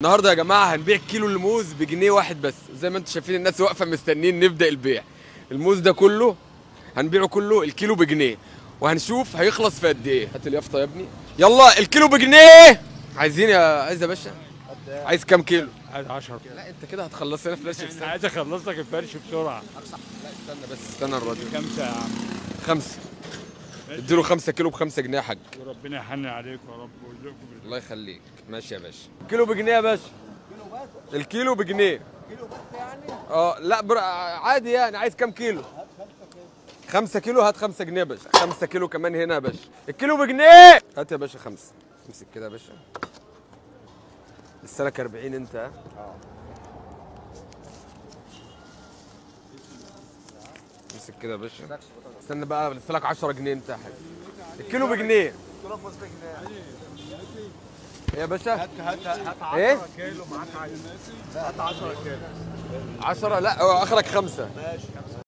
النهارده يا جماعه هنبيع كيلو الموز بجنيه واحد بس. زي ما انتم شايفين الناس واقفه مستنيين نبدا البيع. الموز ده كله هنبيعه كله الكيلو بجنيه، وهنشوف هيخلص في قد ايه. هات اليافطه يا ابني. يلا الكيلو بجنيه. عايز يا باشا. عايز كام كيلو؟ عايز 10. لا انت كده هتخلص لنا فلاش في سنة. عايز اخلص لك الفرش بسرعه. لا استنى بس، استنى الراجل. كام ساعه يا عم؟ 5. اديله 5 كيلو ب5 جنيه يا حاج. وربنا يحنن عليكم يا رب ويرزقكم الله يخليك. ماشي يا باشا. كيلو بجنيه يا باشا. الكيلو بجنيه. كيلو بس يعني؟ لا عادي يعني. عايز كام كيلو؟ 5 كيلو. هات 5 جنيه يا باشا. 5 كيلو كمان هنا يا باشا. الكيلو بجنيه. هات يا باشا 5. امسك كده يا باشا. لسه لك 40 انت. ها؟ امسك كده يا باشا. استنى بقى، لسه لك 10 جنيه انت يا حاج. الكيلو بجنيه. كيلو موز بجنيه. ايه يا باشا؟ هات 10 ايه؟ كيلو معاك عايز. هات 10 كيلو. 10. لا اخرك 5. ماشي